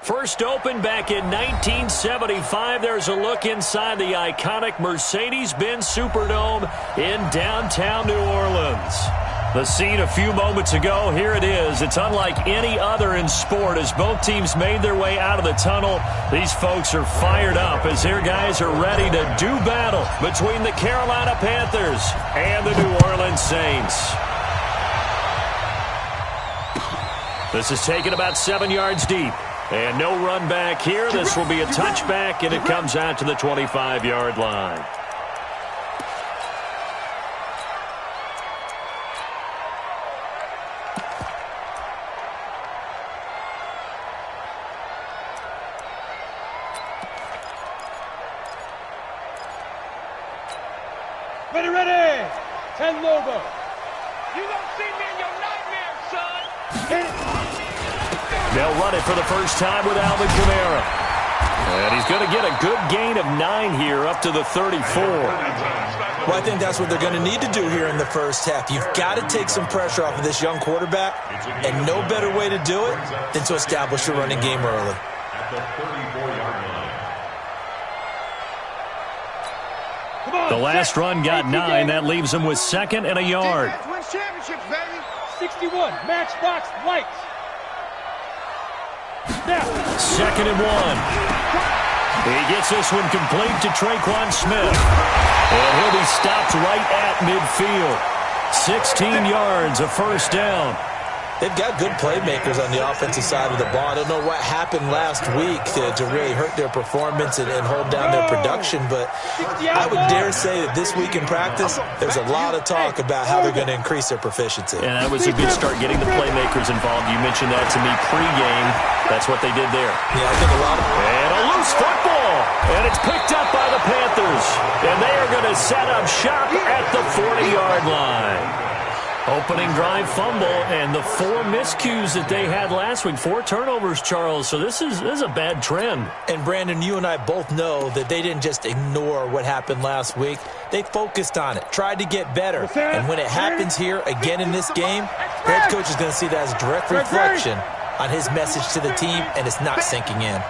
First opened back in 1975. There's a look inside the iconic Mercedes-Benz Superdome in downtown New Orleans. The scene a few moments ago, here it is. It's unlike any other in sport as both teams made their way out of the tunnel. These folks are fired up as their guys are ready to do battle between the Carolina Panthers and the New Orleans Saints. This is taken about 7 yards deep. And no run back here. This will be a touchback, and it comes out to the 25-yard line. Ready. 10 logo. You don't see me in your nightmare, son. Hit it. They'll run it for the first time with Alvin Kamara. And he's going to get a good gain of 9 here up to the 34. Well, I think that's what they're going to need to do here in the first half. You've got to take some pressure off of this young quarterback, and no better way to do it than to establish a running game early. The last run got 9. That leaves them with 2nd and a yard. 61, matchbox lights. Now. 2nd and 1. He gets this one complete to Traquan Smith. And he'll be stopped right at midfield. 16 yards, a first down. They've got good playmakers on the offensive side of the ball. I don't know what happened last week to really hurt their performance and hold down their production, but I would dare say that this week in practice, there's a lot of talk about how they're going to increase their proficiency. And that was a good start getting the playmakers involved. You mentioned that to me pregame. That's what they did there. Yeah, I think a lot of... And a loose football. And it's picked up by the Panthers. And they are going to set up shop at the 40-yard line. Opening drive fumble, and the 4 miscues that they had last week. 4 turnovers, Charles. So this is a bad trend. And, Brandon, you and I both know that they didn't just ignore what happened last week. They focused on it, tried to get better. And when it happens here again in this game, the head coach is going to see that as a direct reflection on his message to the team, and it's not sinking in.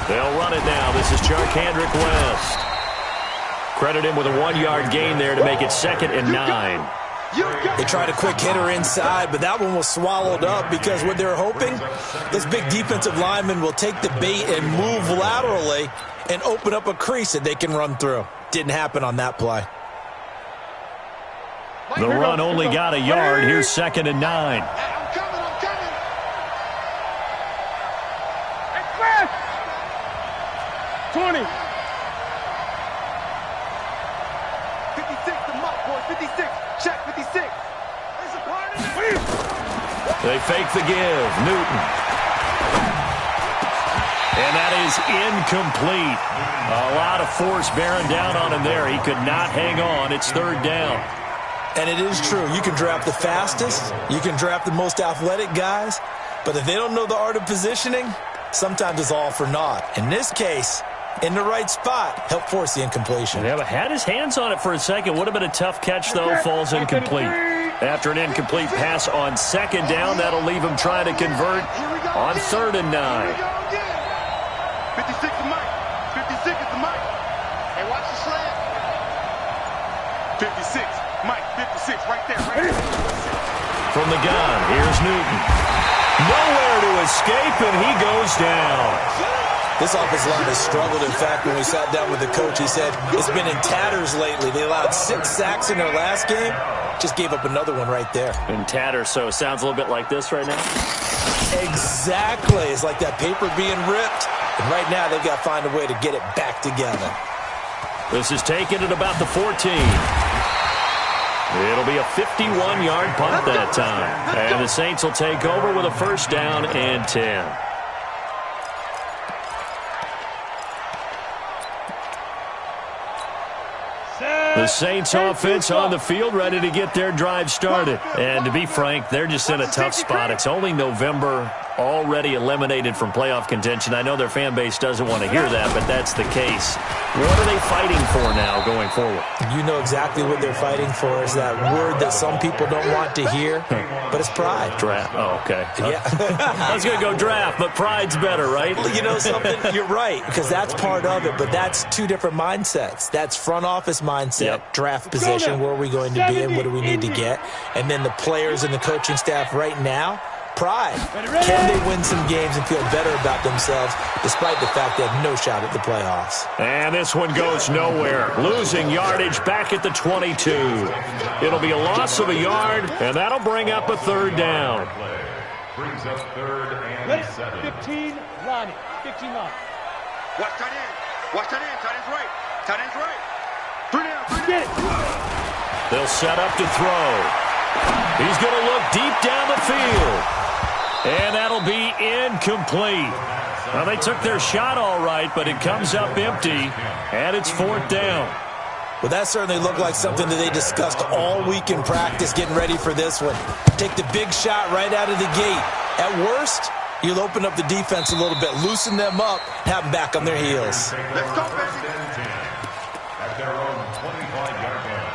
They'll run it now. This is Charkandrick West. Credit him with a 1-yard gain there to make it 2nd and 9. They tried a quick hitter inside, but that one was swallowed up because what they're hoping, this big defensive lineman will take the bait and move laterally and open up a crease that they can run through. Didn't happen on that play. The run only got a yard. Here's 2nd and 9. 20. 56 to Mike, boy. 56. Check 56. There's a part of it. They fake the give. Newton. And that is incomplete. A lot of force bearing down on him there. He could not hang on. It's 3rd down. And it is true. You can draft the fastest. You can draft the most athletic guys. But if they don't know the art of positioning, sometimes it's all for naught. In this case, in the right spot, help force the incompletion. Yeah, but had his hands on it for a second. Would have been a tough catch, though. Falls incomplete. After an incomplete pass on 2nd down, that'll leave him trying to convert on 3rd and 9. 56 to Mike. 56 is to Mike. Hey, watch the slant. 56. Mike, 56 right there. From the gun, here's Newton. Nowhere to escape, and he goes down. This offensive line has struggled. In fact, when we sat down with the coach, he said it's been in tatters lately. They allowed 6 sacks in their last game. Just gave up another one right there. In tatters, so it sounds a little bit like this right now? Exactly. It's like that paper being ripped. And right now, they've got to find a way to get it back together. This is taken at about the 14. It'll be a 51-yard punt that time. And the Saints will take over with a first down and 10. The Saints offense on the field ready to get their drive started. And to be frank, they're just in a tough spot. It's only November. already eliminated from playoff contention. I know their fan base doesn't want to hear that, but that's the case. What are they fighting for now going forward? You know exactly what they're fighting for. Is that word that some people don't want to hear, but it's pride. Draft. Oh, okay. Yeah. I was going to go draft, but pride's better, right? You know something? You're right, because that's part of it, but that's two different mindsets. That's front office mindset, draft position, where are we going to be and what do we need to get? And then the players and the coaching staff right now, pride. Can they win some games and feel better about themselves despite the fact they have no shot at the playoffs? And this one goes nowhere. Losing yardage back at the 22. It'll be a loss of a yard, and that'll bring up a third down. Brings up 3rd and 7. 15, Lonnie. 15 line. Watch tight end. Watch tight end. Tight end's right. Tight end's right. 3 down. 3 Get down. it. They'll set up to throw. He's going to look deep down the field. And that'll be incomplete. Well, they took their shot all right, but it comes up empty, and it's 4th down. Well, that certainly looked like something that they discussed all week in practice getting ready for this one. Take the big shot right out of the gate. At worst, you'll open up the defense a little bit, loosen them up, have them back on their heels. Let's go, baby. At their own 25-yard line.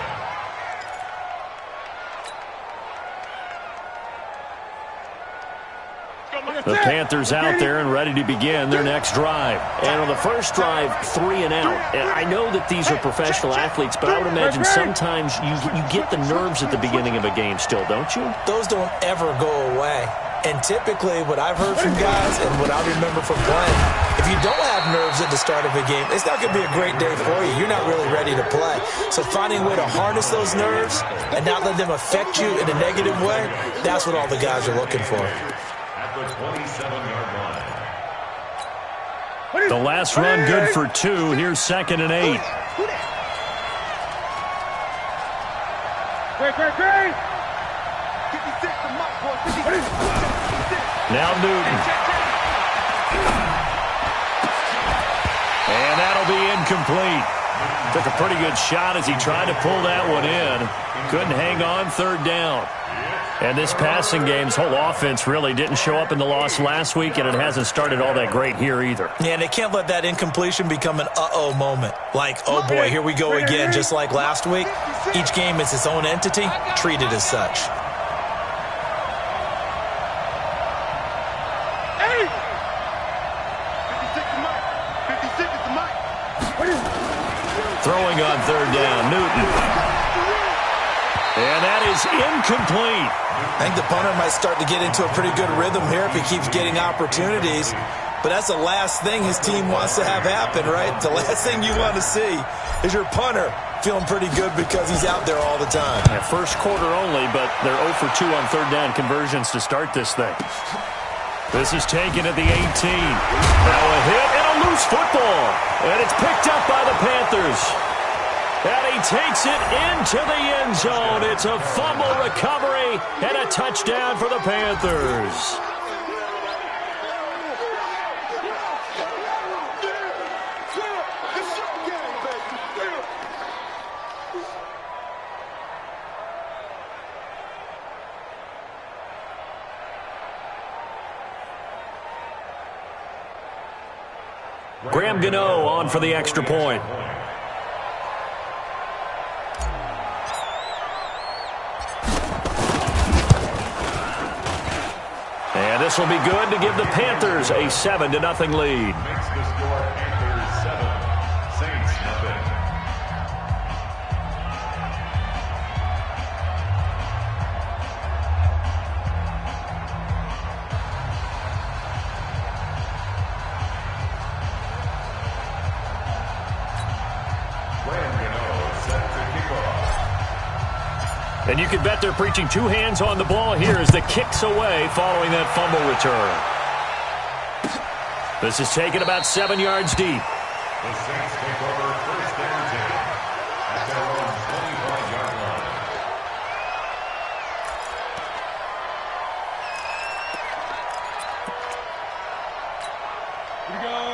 The Panthers out there and ready to begin their next drive. And on the first drive, 3 and out. And I know that these are professional athletes, but I would imagine sometimes you get the nerves at the beginning of a game still, don't you? Those don't ever go away. And typically, what I've heard from guys and what I remember from playing, if you don't have nerves at the start of a game, it's not going to be a great day for you. You're not really ready to play. So finding a way to harness those nerves and not let them affect you in a negative way, that's what all the guys are looking for. At the 27-yard line. The last run good for 2. Here's 2nd and 8. Great. 56 to Mike, boy. 56. Now Newton. And that'll be incomplete. Took a pretty good shot as he tried to pull that one in. Couldn't hang on, 3rd down. And this passing game's whole offense really didn't show up in the loss last week, and it hasn't started all that great here either. Yeah, and they can't let that incompletion become an uh-oh moment. Like, oh boy, here we go again, just like last week. Each game is its own entity, treated as such. Hey! 56 to Mike. 56 is to Mike. Throwing on 3rd down, Newton. And that is incomplete. I think the punter might start to get into a pretty good rhythm here if he keeps getting opportunities. But that's the last thing his team wants to have happen, right? The last thing you want to see is your punter feeling pretty good because he's out there all the time. Yeah, first quarter only, but they're 0 for 2 on 3rd down conversions to start this thing. This is taken at the 18. Now a hit and a loose football. And it's picked up by the Panthers. And he takes it into the end zone. It's a fumble recovery and a touchdown for the Panthers. Graham Gano on for the extra point. And this will be good to give the Panthers a 7-0 lead. Makes the score Panthers 7, Saints nothing. And you can bet they're preaching 2 hands on the ball here as the kick's away following that fumble return. This is taken about 7 yards deep. The Saints take over 1st and 10 at their own 25-yard line.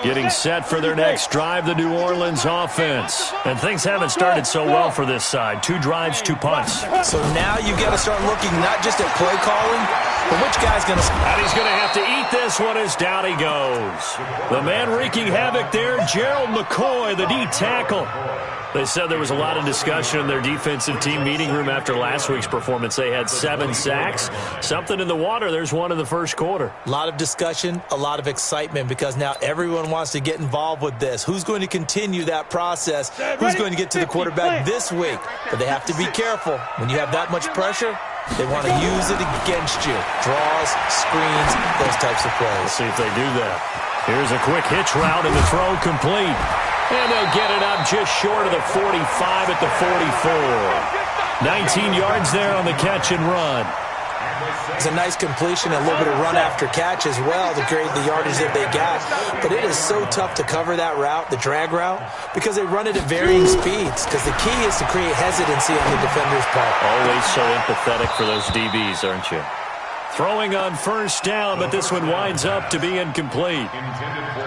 Getting set for their next drive, the New Orleans offense. And things haven't started so well for this side. 2 drives, 2 punts. So now you've got to start looking not just at play calling, But which guy's going to... And he's going to have to eat this one as down he goes. The man wreaking havoc there, Gerald McCoy, the D tackle. They said there was a lot of discussion in their defensive team meeting room after last week's performance. They had 7 sacks. Something in the water. There's one in the first quarter. A lot of discussion, a lot of excitement, because now everyone wants to get involved with this. Who's going to continue that process? Who's going to get to the quarterback this week? But they have to be careful. When you have that much pressure, they want to use it against you. Draws, screens, those types of plays. Let's see if they do that. Here's a quick hitch route and the throw complete. And they'll get it up just short of the 45 at the 44. 19 yards there on the catch and run. It's a nice completion, a little bit of run after catch as well to create the yardage that they got. But it is so tough to cover that route, the drag route, because they run it at varying speeds. Because the key is to create hesitancy on the defender's part. Always so empathetic for those DBs, aren't you? Throwing on first down, but this one winds up to be incomplete.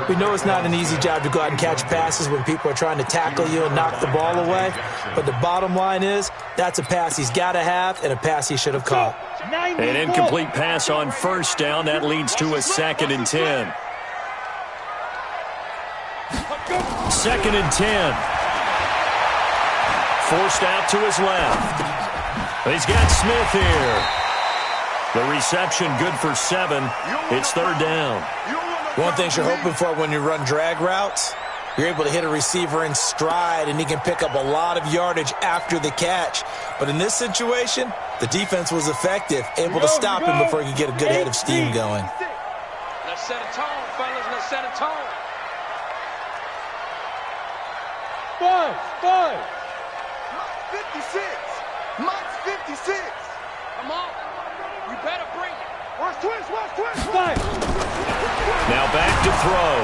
We know it's not an easy job to go out and catch passes when people are trying to tackle you and knock the ball away. But the bottom line is, that's a pass he's got to have and a pass he should have caught. An incomplete pass on first down. That leads to a 2nd and 10. 2nd and 10. Forced out to his left. He's got Smith here. The reception good for 7. It's 3rd down. One thing you're hoping for when you run drag routes, you're able to hit a receiver in stride, and he can pick up a lot of yardage after the catch. But in this situation, the defense was effective, able to stop him before he could get a good head of steam going. Let's set a tone, fellas. Let's set a tone. 5. Mike's 56. Mike's 56. Come on. You better bring it. Watch twist. 5. Now back to throw.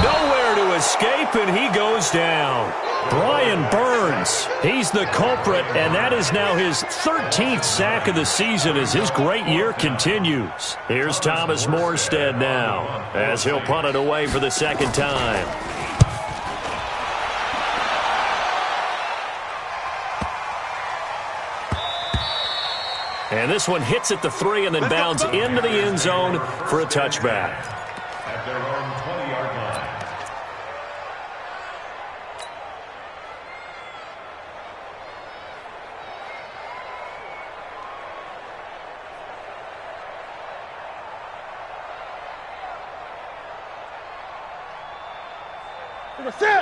Nowhere to escape, and he goes down. Brian Burns, he's the culprit, and that is now his 13th sack of the season as his great year continues. Here's Thomas Morstead now as he'll punt it away for the 2nd time. And this one hits at the 3 and then bounds into the end zone for a touchback. At their own 20-yard line.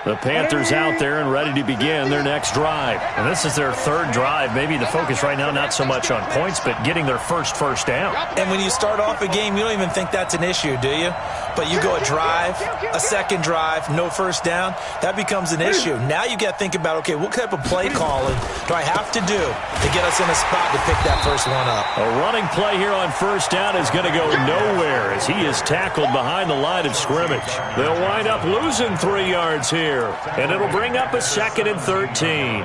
The Panthers out there and ready to begin their next drive. And this is their 3rd drive. Maybe the focus right now not so much on points, but getting their first down. And when you start off a game, you don't even think that's an issue, do you? But you go a drive, a 2nd drive, no first down, that becomes an issue. Now you got to think about, okay, what type of play calling do I have to do to get us in a spot to pick that first one up? A running play here on first down is going to go nowhere as he is tackled behind the line of scrimmage. They'll wind up losing 3 yards here, and it'll bring up a 2nd and 13.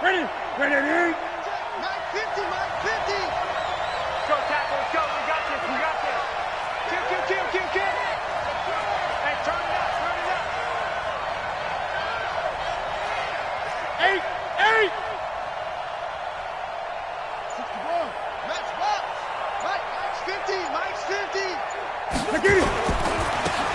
Ready. Mike 50. Go, tackle. Let's go. We got this. Kill. Hey, turn it up. 8. 61. Max box. Mike's 50.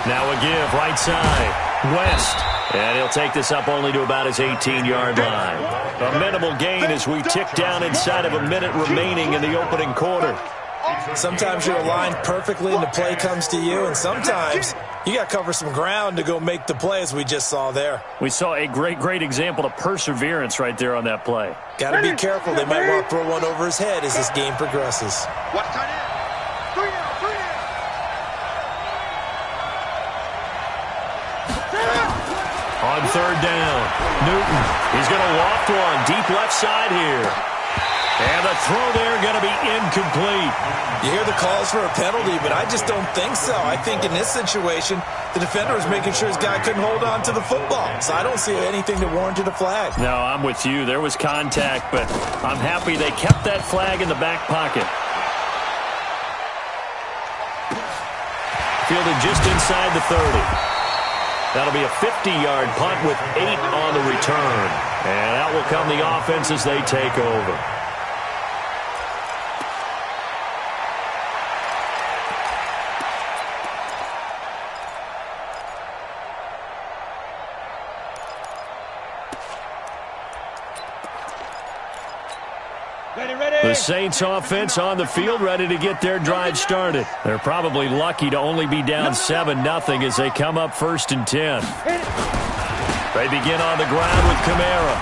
Now a give right side. West. And he'll take this up only to about his 18-yard line. A minimal gain as we tick down inside of a minute remaining in the opening quarter. Sometimes you're aligned perfectly and the play comes to you, and sometimes you got to cover some ground to go make the play, as we just saw there. We saw a great example of perseverance right there on that play. Got to be careful. They might want to throw one over his head as this game progresses. Watch tight end. 3 down. On 3rd down, Newton. He's going to loft one deep left side here. And the throw there going to be incomplete. You hear the calls for a penalty, but I just don't think so. I think in this situation, the defender was making sure his guy couldn't hold on to the football. So I don't see anything that warranted a flag. No, I'm with you. There was contact, but I'm happy they kept that flag in the back pocket. Fielded just inside the 30. That'll be a 50-yard punt with 8 on the return. And out will come the offense as they take over. The Saints offense on the field, ready to get their drive started. They're probably lucky to only be down 7-0 as they come up 1st and 10. They begin on the ground with Kamara.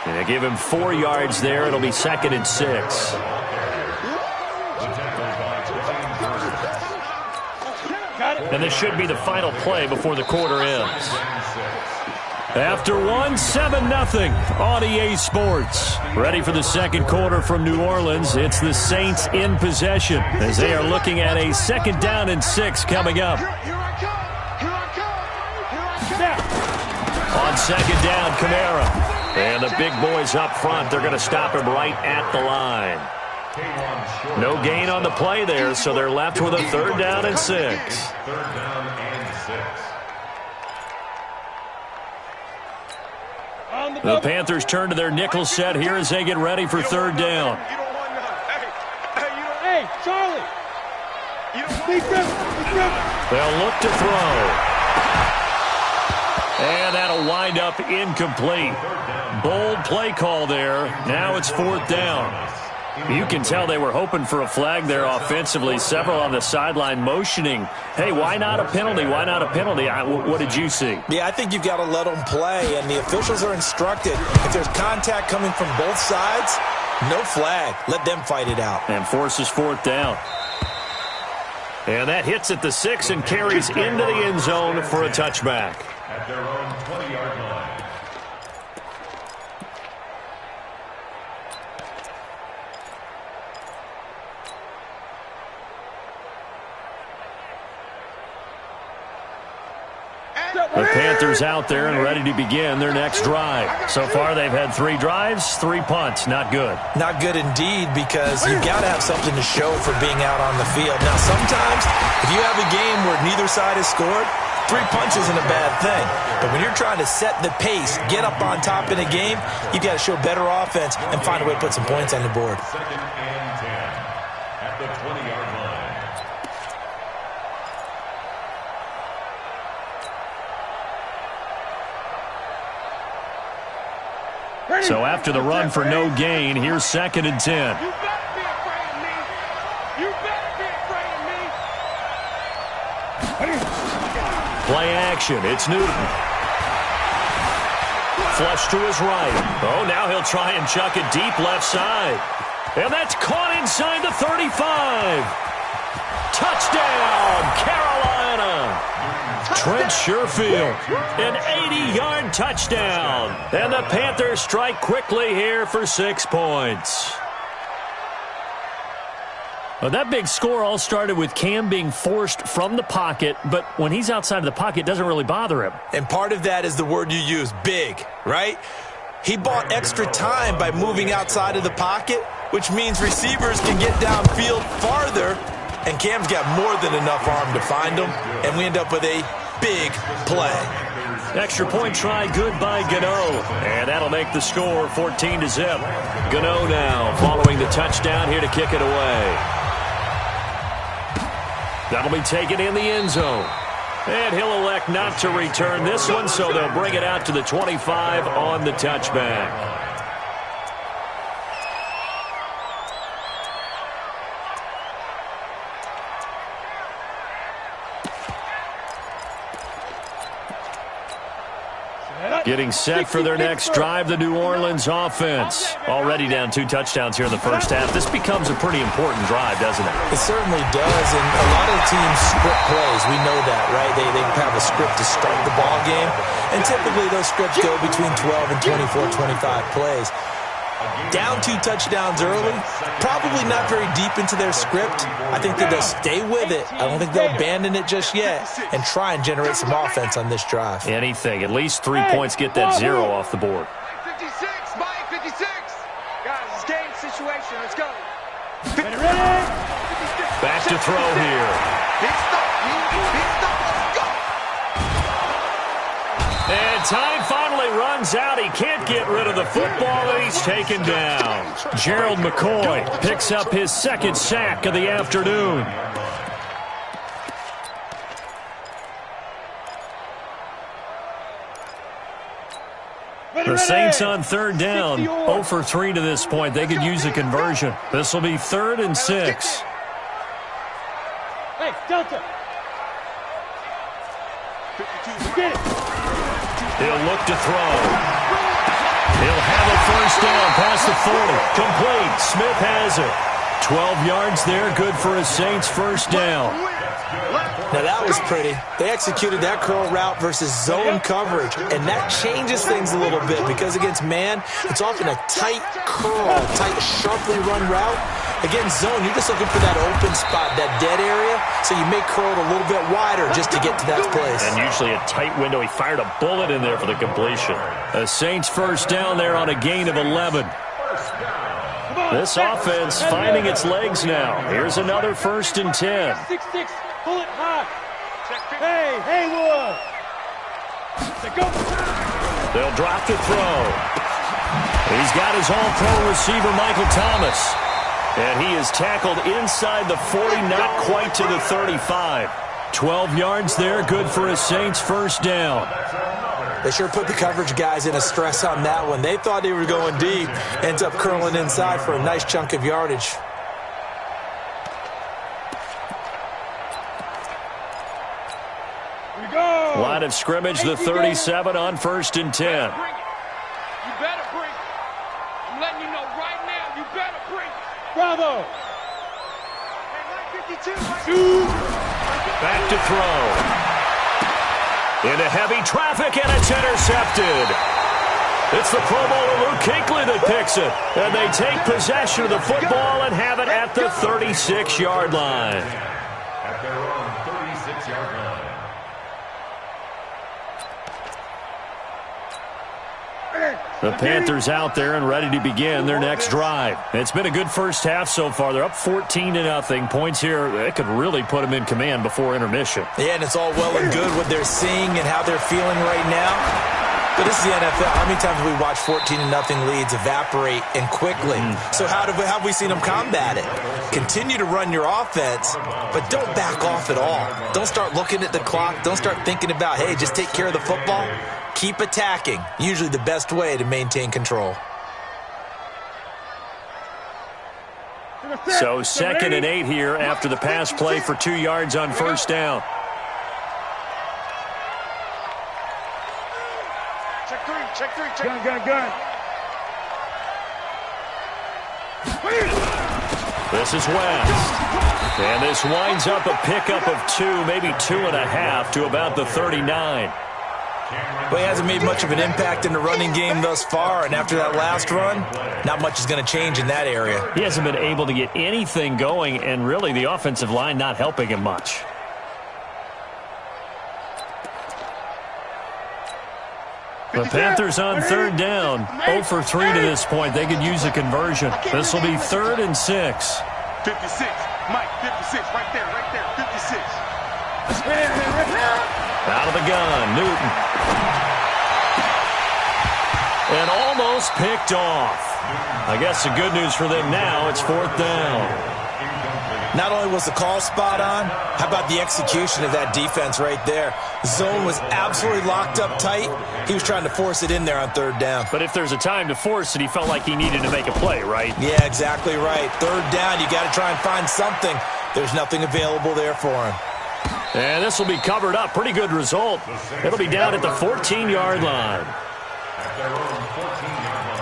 And they give him 4 yards there. It'll be 2nd and 6. And this should be the final play before the quarter ends. After 7-0 on EA Sports. Ready for the second quarter from New Orleans. It's the Saints in possession as they are looking at a 2nd down and 6 coming up. On 2nd down, Kamara. And the big boys up front, they're going to stop him right at the line. No gain on the play there, so they're left with a 3rd down and 6. 3rd down and 6. The Panthers turn to their nickel set here as they get ready for 3rd down. Hey, Charlie. They'll look to throw. And that'll wind up incomplete. Bold play call there. Now it's 4th down. You can tell they were hoping for a flag there offensively. Several on the sideline motioning, hey, why not a penalty? Why not a penalty? What did you see? Yeah, I think you've got to let them play, and the officials are instructed. If there's contact coming from both sides, no flag. Let them fight it out. And forces 4th down. And that hits at the 6 and carries into the end zone for a touchback. At their own 20-yard line. The Panthers out there and ready to begin their next drive. So far, they've had 3 drives, 3 punts. Not good. Not good indeed, because you've got to have something to show for being out on the field. Now, sometimes, if you have a game where neither side has scored, 3 punts isn't a bad thing. But when you're trying to set the pace, get up on top in a game, you've got to show better offense and find a way to put some points on the board. 2nd and 10 at the 20-yard line. So after the run for no gain, here's 2nd and 10. You better be afraid of me. You better be afraid of me. Play action. It's Newton. Flush to his right. Oh, now he'll try and chuck it deep left side. And that's caught inside the 35. Touchdown, Carolina. Trent Sherfield, an 80-yard touchdown. And the Panthers strike quickly here for 6 points. Well, that big score all started with Cam being forced from the pocket, but when he's outside of the pocket, it doesn't really bother him. And part of that is the word you use, big, right? He bought extra time by moving outside of the pocket, which means receivers can get downfield farther, and Cam's got more than enough arm to find him, and we end up with a big play. Extra point try, good by Gano. And that'll make the score 14-0. Gano now following the touchdown here to kick it away. That'll be taken in the end zone. And he'll elect not to return this one, so they'll bring it out to the 25 on the touchback. Getting set for their next drive, the New Orleans offense. Already down 2 touchdowns here in the first half. This becomes a pretty important drive, doesn't it? It certainly does, and a lot of the teams script plays. We know that, right? They have a script to start the ball game, and typically those scripts go between 12 and 24, 25 plays. Down 2 touchdowns early, probably not very deep into their script. I think that they'll stay with it. I don't think they'll abandon it just yet and try and generate some offense on this drive. Anything. At least 3 points get that 0 off the board. 56, Mike, 56. Guys, it's game situation. Let's go. Back to throw here. Let's go. time finally runs out. He can't get rid of the football, and he's taken down. Gerald McCoy picks up his second sack of the afternoon. The Saints on third down, 0 for 3 to this point. They could use a conversion. This will be 3rd and 6. Hey, Delta. He'll look to throw. He'll have a first down past the 40. Complete. Smith has it. 12 yards there. Good for a Saints first down. Now that was pretty. They executed that curl route versus zone coverage, and that changes things a little bit because against man, it's often a tight curl, tight, sharply run route. Against zone, you're just looking for that open spot, that dead area, so you may curl it a little bit wider just to get to that place. And usually a tight window. He fired a bullet in there for the completion. A Saints first down there on a gain of 11. This offense finding its legs now. Here's another 1st and 10. 6-6. Pull it high. Hey, Haywood. Go. They'll drop the throw. He's got his all-pro receiver, Michael Thomas. And he is tackled inside the 40, not quite to the 35. 12 yards there, good for a Saints first down. They sure put the coverage guys in a stress on that one. They thought they were going deep. Ends up curling inside for a nice chunk of yardage. Line of scrimmage, the 37 on 1st and 10. You better bring it. I'm letting you know right now, you better bring it. Bravo. Back to throw. Into heavy traffic, and it's intercepted. It's the Pro Bowler Luke Kuechly that picks it. And they take possession of the football and have it at the 36-yard line. At their own 36-yard line. The Panthers out there and ready to begin their next drive. It's been a good first half so far. They're up 14-0. Points here, that could really put them in command before intermission. Yeah, and it's all well and good what they're seeing and how they're feeling right now. But this is the NFL. How many times have we watched 14-0 leads evaporate and quickly? So how have we seen them combat it? Continue to run your offense, but don't back off at all. Don't start looking at the clock. Don't start thinking about, hey, just take care of the football. Keep attacking. Usually the best way to maintain control. So 2nd and 8 here after the pass play for 2 yards on first down. Check three. Gun. This is West. And this winds up a pickup of 2, maybe 2.5 to about the 39. Well, he hasn't made much of an impact in the running game thus far, and after that last run, not much is going to change in that area. He hasn't been able to get anything going, and really the offensive line not helping him much. The Panthers on third down, 0 for 3 to this point. They could use a conversion. This will be 3rd and 6. 56, Mike, 56, right there, 56. Out of the gun, Newton. And almost picked off. I guess the good news for them now, it's 4th down. Not only was the call spot on, how about the execution of that defense right there? Zone was absolutely locked up tight. He was trying to force it in there on 3rd down. But if there's a time to force it, he felt like he needed to make a play, right? Yeah, exactly right. 3rd down, you got to try and find something. There's nothing available there for him. And this will be covered up. Pretty good result. It'll be down at the 14-yard line. At their own 14-yard line.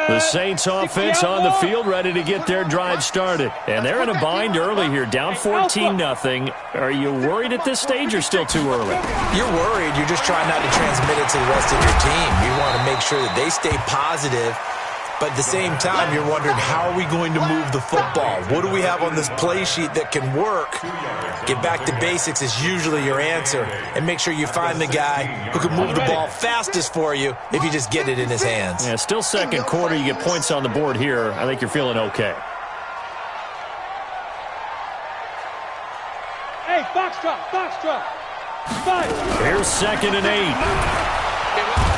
The Saints offense on the field ready to get their drive started. And they're in a bind early here, down 14-0. Are you worried at this stage or still too early? You're worried. You're just trying not to transmit it to the rest of your team. You want to make sure that they stay positive, But at the same time, you're wondering, how are we going to move the football? What do we have on this play sheet that can work? Get back to basics is usually your answer. And make sure you find the guy who can move the ball fastest for you if you just get it in his hands. Yeah, still second quarter. You get points on the board here. I think you're feeling okay. Hey, box drop, box drop. 5. Here's 2nd and 8.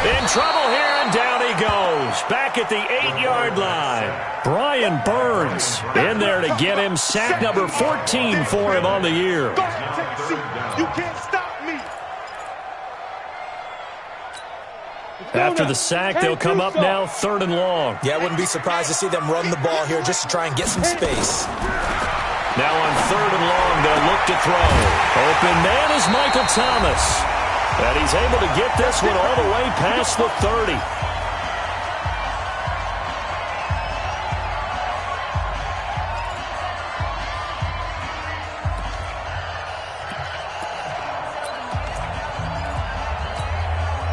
In trouble here, and down he goes. Back at the 8-yard line. Brian Burns in there to get him. Sack number 14 for him on the year. Go ahead, take a seat. You can't stop me. After the sack, they'll come up now 3rd and long. Yeah, I wouldn't be surprised to see them run the ball here just to try and get some space. Now on 3rd and long, they'll look to throw. Open man is Michael Thomas. And he's able to get this one all the way past the 30.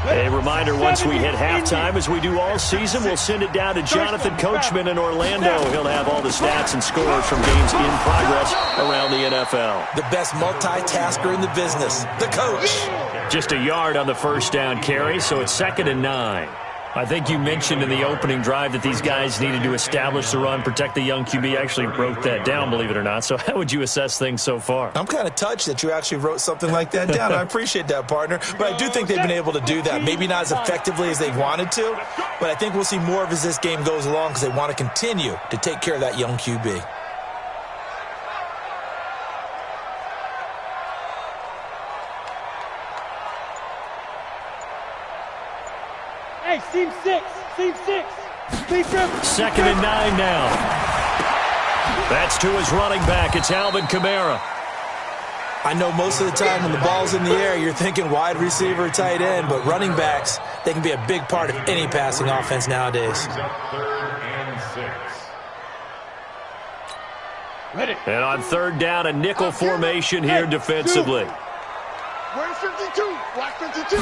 A reminder, once we hit halftime, as we do all season, we'll send it down to Jonathan Coachman in Orlando. He'll have all the stats and scores from games in progress around the NFL. The best multitasker in the business, the coach. Just a yard on the first down carry, so it's 2nd and 9. I think you mentioned in the opening drive that these guys needed to establish the run, protect the young QB. I actually wrote that down, believe it or not. So how would you assess things so far? I'm kind of touched that you actually wrote something like that down. I appreciate that, partner. But I do think they've been able to do that. Maybe not as effectively as they wanted to, but I think we'll see more of as this game goes along because they want to continue to take care of that young QB. Hey, seam 6. Seam 6. Seam 7. 2nd and 9 now. That's to his running back. It's Alvin Kamara. I know most of the time when the ball's in the air, you're thinking wide receiver, tight end, but running backs, they can be a big part of any passing offense nowadays. 3rd and 6. Ready. And on 3rd down, a nickel formation here defensively. Where's 52? Black 52.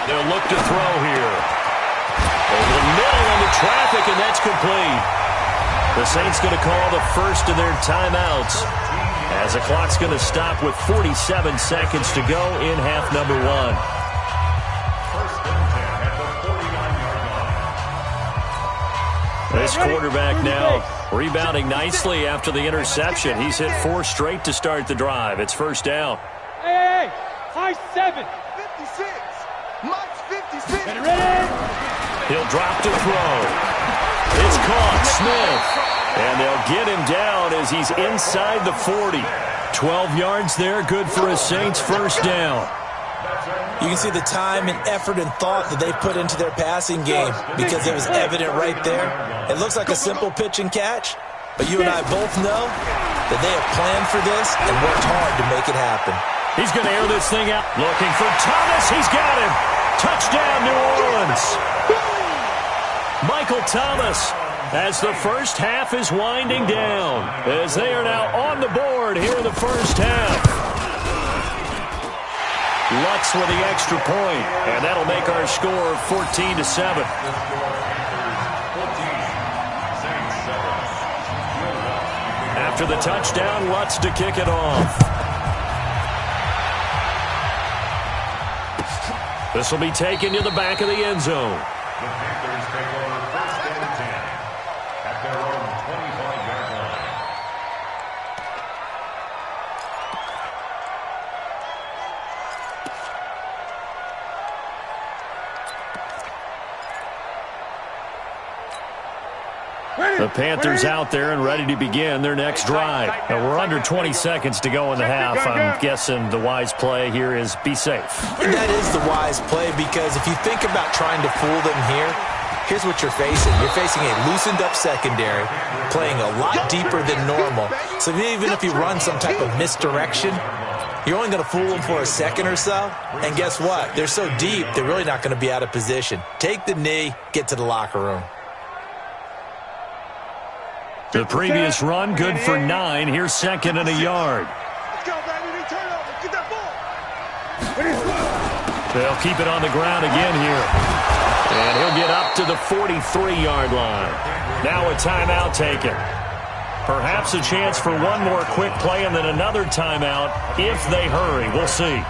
They'll look to throw here. Over the middle into traffic, and that's complete. The Saints going to call the first of their timeouts as the clock's going to stop with 47 seconds to go in half number 1. 1st and 10 at the 49-yard line. This quarterback now rebounding nicely after the interception. He's hit 4 straight to start the drive. It's 1st down. Hey, high 7. 56. Mike's 56. Ready. He'll drop to throw. It's caught. Smith. And they'll get him down as he's inside the 40. 12 yards there. Good for a Saints 1st down. You can see the time and effort and thought that they put into their passing game because it was evident right there. It looks like a simple pitch and catch, but you and I both know that they have planned for this and worked hard to make it happen. He's going to air this thing out. Looking for Thomas. He's got him. Touchdown, New Orleans. Michael Thomas, as the first half is winding down, as they are now on the board here in the first half. Lutz with the extra point, and that'll make our score 14-7. After the touchdown, Lutz to kick it off. This will be taken to the back of the end zone. The Panthers take over 1st and 10 at their own 25-yard line. The Panthers out there and ready to begin their next drive. Now we're under 20 seconds to go in the half. I'm guessing the wise play here is be safe. And that is the wise play because if you think about trying to fool them here, here's what you're facing. You're facing a loosened up secondary, playing a lot deeper than normal. So even if you run some type of misdirection, you're only going to fool them for a second or so. And guess what? They're so deep, they're really not going to be out of position. Take the knee, get to the locker room. The previous run, good for 9. Here's 2nd and a yard. Let's go, baby. Turnover. Get that ball. They'll keep it on the ground again here. And he'll get up to the 43-yard line. Now a timeout taken. Perhaps a chance for one more quick play and then another timeout if they hurry. We'll see.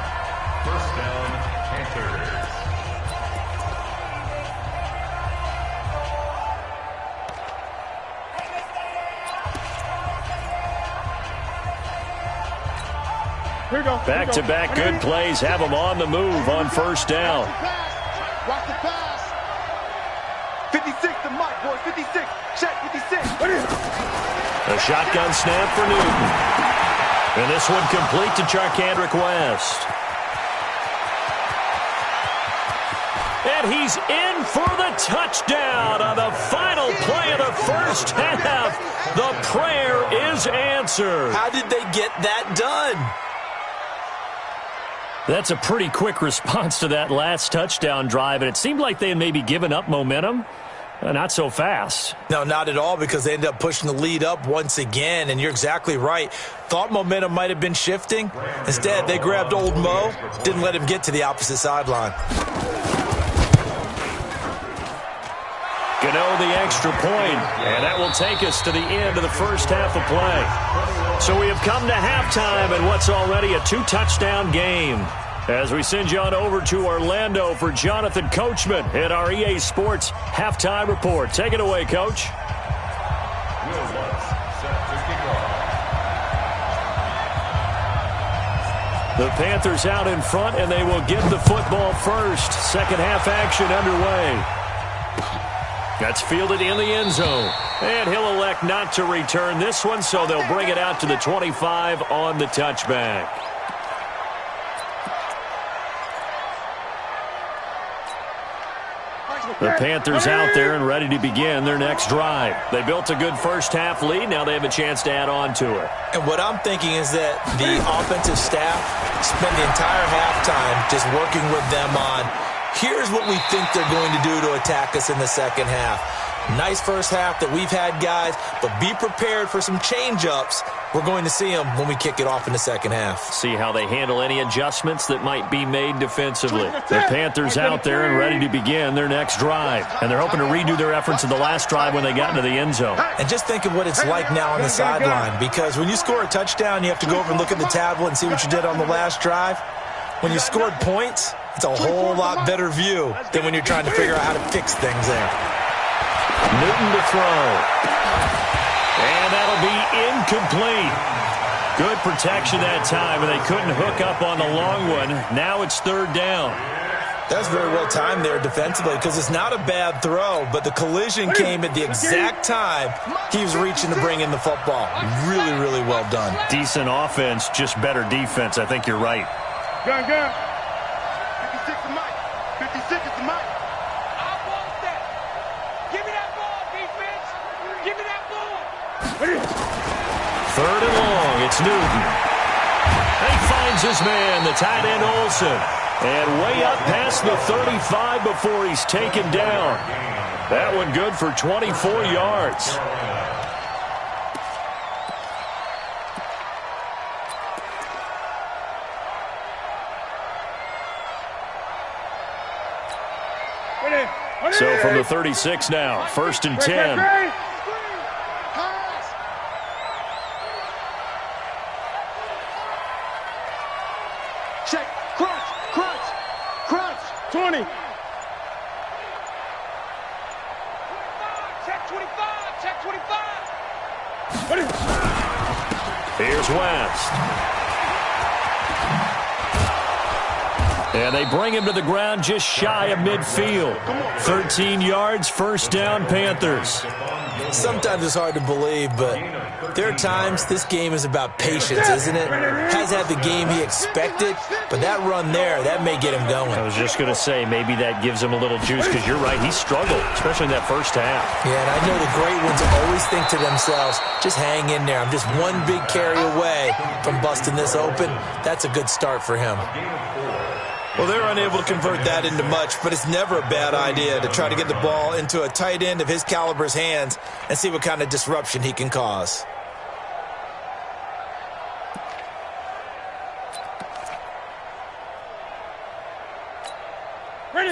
First down, Panthers. Back-to-back good plays have them on the move on first down. Watch the pass. 56 to Mike, boys. 56. Check 56. A shotgun snap for Newton. And this one complete to Charkandrick West. And he's in for the touchdown on the final play of the first half. The prayer is answered. How did they get that done? That's a pretty quick response to that last touchdown drive, and it seemed like they had maybe given up momentum. Not so fast. No, not at all, because they ended up pushing the lead up once again, and you're exactly right. Thought momentum might have been shifting. Instead, they grabbed old Mo, didn't let him get to the opposite sideline. Gano the extra point, and that will take us to the end of the first half of play. So we have come to halftime in what's already a 2-touchdown game. As we send you on over to Orlando for Jonathan Coachman at our EA Sports Halftime Report. Take it away, Coach. Will Lutz set to kick off. The Panthers out in front, and they will get the football first. Second half action underway. That's fielded in the end zone. And he'll elect not to return this one, so they'll bring it out to the 25 on the touchback. The Panthers out there and ready to begin their next drive. They built a good first half lead. Now they have a chance to add on to it. And what I'm thinking is that the offensive staff spend the entire halftime just working with them on, here's what we think they're going to do to attack us in the second half. Nice first half that we've had, guys, but be prepared for some change-ups. We're going to see them when we kick it off in the second half. See how they handle any adjustments that might be made defensively. The Panthers out there and ready to begin their next drive. And they're hoping to redo their efforts in the last drive when they got into the end zone. And just think of what it's like now on the sideline, because when you score a touchdown, you have to go over and look at the tablet and see what you did on the last drive. When you scored points, it's a whole lot better view than when you're trying to figure out how to fix things there. Newton to throw. And that'll be incomplete. Good protection that time, and they couldn't hook up on the long one. Now it's third down. That's very well timed there defensively, because it's not a bad throw, but the collision came at the exact time he was reaching to bring in the football. Really, really well done. Decent offense, just better defense. I think you're right. Gun. 56 to Mike. 56 is to Mike. I want that. Give me that ball, defense. Give me that ball. Third and long, it's Newton. He finds his man, the tight end Olsen. And way up past the 35 before he's taken down. That one good for 24 yards. So from the 36 now, first and 10. Check. Crunch. 20. Check 25. Check 25. Here's West. And they bring him to the ground just shy of midfield. 13 yards, first down, Panthers. Sometimes it's hard to believe, but there are times this game is about patience, isn't it? Has had the game he expected, but that run there, that may get him going. I was just going to say, maybe that gives him a little juice, because you're right, he struggled, especially in that first half. Yeah, and I know the great ones always think to themselves, just hang in there. I'm just one big carry away from busting this open. That's a good start for him. Well, they're unable to convert that into much, but it's never a bad idea to try to get the ball into a tight end of his caliber's hands and see what kind of disruption he can cause.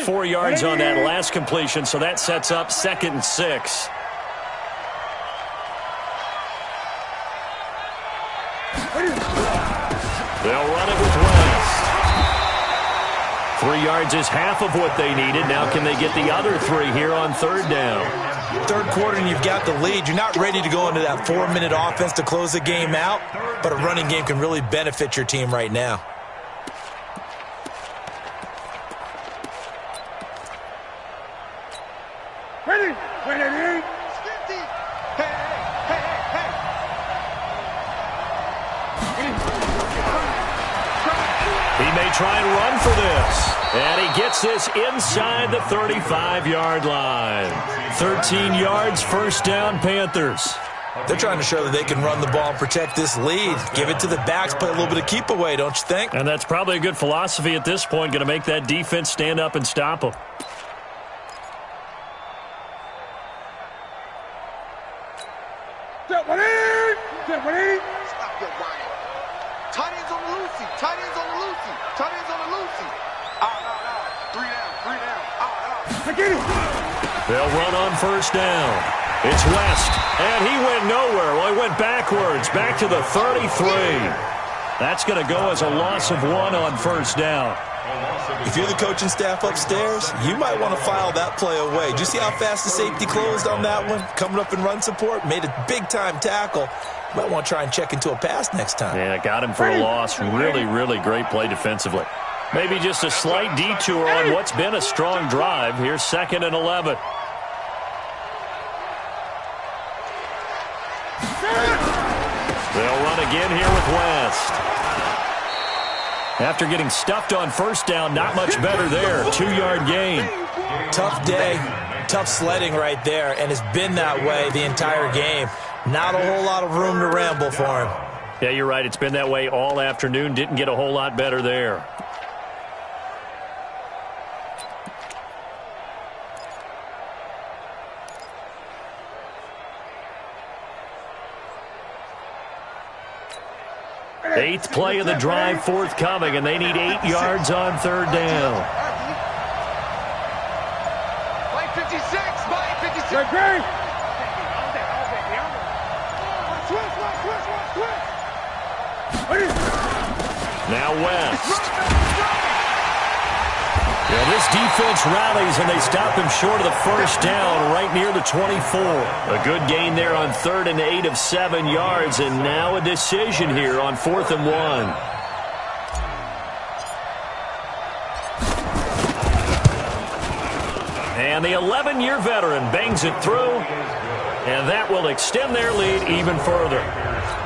4 yards on that last completion, so that sets up 2nd and 6. They'll run it with West. 3 yards is half of what they needed. Now can they get the other 3 here on 3rd down? Third quarter and you've got the lead. You're not ready to go into that 4-minute offense to close the game out, but a running game can really benefit your team right now. Ready? He may try and run for this. And he gets this inside the 35-yard line. 13 yards, 1st down, Panthers. They're trying to show that they can run the ball and protect this lead. Give it to the backs, play a little bit of keep away, don't you think? And that's probably a good philosophy at this point, going to make that defense stand up and stop them. Stop it! Stop your whining. Tight ends on the Lucy. Tight ends on the Lucy. Tight ends on the Lucy. Out. 3 down. Out. I get it! They'll run on 1st down. It's West, and he went nowhere. Well, he went backwards, back to the 33. That's going to go as a loss of 1 on 1st down. If you're the coaching staff upstairs, you might want to file that play away. Did you see how fast the safety closed on that one? Coming up in run support, made a big-time tackle. You might want to try and check into a pass next time. Yeah, got him for a loss. Really, really great play defensively. Maybe just a slight detour on what's been a strong drive. Here's 2nd and 11. They'll run again here with West. After getting stuffed on 1st down, not much better there. 2-yard gain. Tough day, tough sledding right there, and it's been that way the entire game. Not a whole lot of room to ramble for him. Yeah, you're right. It's been that way all afternoon. Didn't get a whole lot better there. Eighth play of the drive forthcoming, and they need 8 yards on 3rd down. Play 56. Play 56. Great! Now West. Well, this defense rallies, and they stop him short of the 1st down right near the 24. A good gain there on 3rd and 8 of 7 yards, and now a decision here on 4th and 1. And the 11-year veteran bangs it through, and that will extend their lead even further.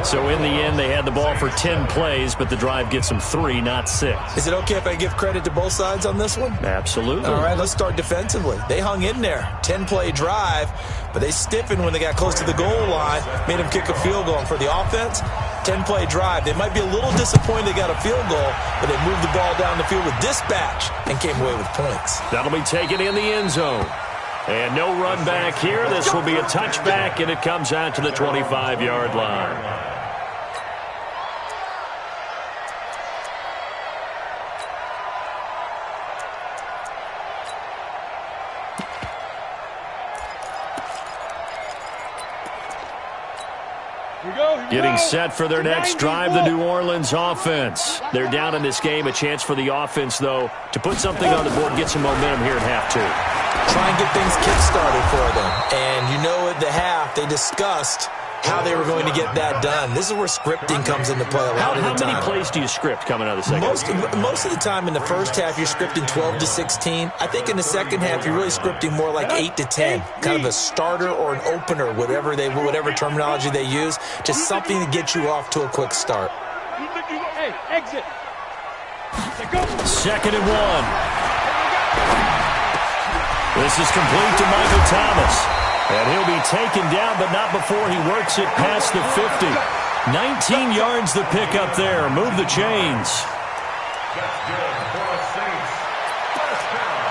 So in the end, they had the ball for 10 plays, but the drive gets them 3, not 6. Is it okay if I give credit to both sides on this one? Absolutely. All right, let's start defensively. They hung in there. 10-play drive, but they stiffened when they got close to the goal line, made them kick a field goal. And for the offense, 10-play drive. They might be a little disappointed they got a field goal, but they moved the ball down the field with dispatch and came away with points. That'll be taken in the end zone. And no run back here. This will be a touchback, and it comes out to the 25-yard line. Getting set for their next drive, the New Orleans offense. They're down in this game. A chance for the offense, though, to put something on the board, get some momentum here at half 2. Try and get things kick-started for them. And you know at the half, they discussed how they were going to get that done. This is where scripting comes into play a lot of the time. How many plays do you script coming out of the second? Most of the time in the first half, you're scripting 12 to 16. I think in the second half, you're really scripting more like 8 to 10. Kind of a starter or an opener, whatever terminology they use. Just something to get you off to a quick start. Hey, exit. 2nd and 1. This is complete to Michael Thomas. And he'll be taken down, but not before he works it past the 50. 19 yards the pick up there. Move the chains. That's good for the Saints. First down.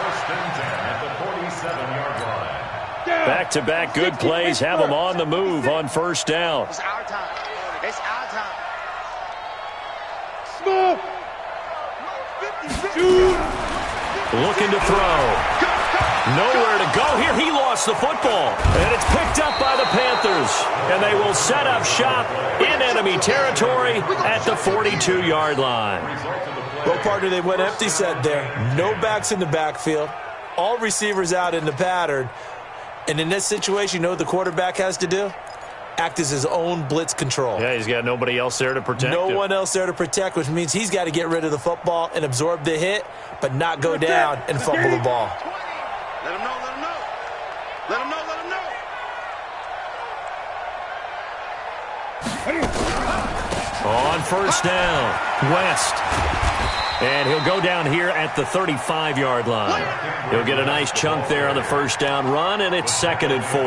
1st and 10 at the 47-yard line. Back-to-back good plays have them on the move on 1st down. It's our time. It's our time. Smoke! 56. looking to throw. Nowhere to go here. He lost the football. And it's picked up by the Panthers. And they will set up shop in enemy territory at the 42-yard line. Well, partner, they went empty set there. No backs in the backfield. All receivers out in the pattern. And in this situation, you know what the quarterback has to do? Act as his own blitz control. Yeah, he's got nobody else there to protect him. No one else there to protect, which means he's got to get rid of the football and absorb the hit, but not go down and fumble the ball. Let him know, let him know. Let him know, let him know. On first down, West. And he'll go down here at the 35-yard line. He'll get a nice chunk there on the first down run, and it's 2nd and 4.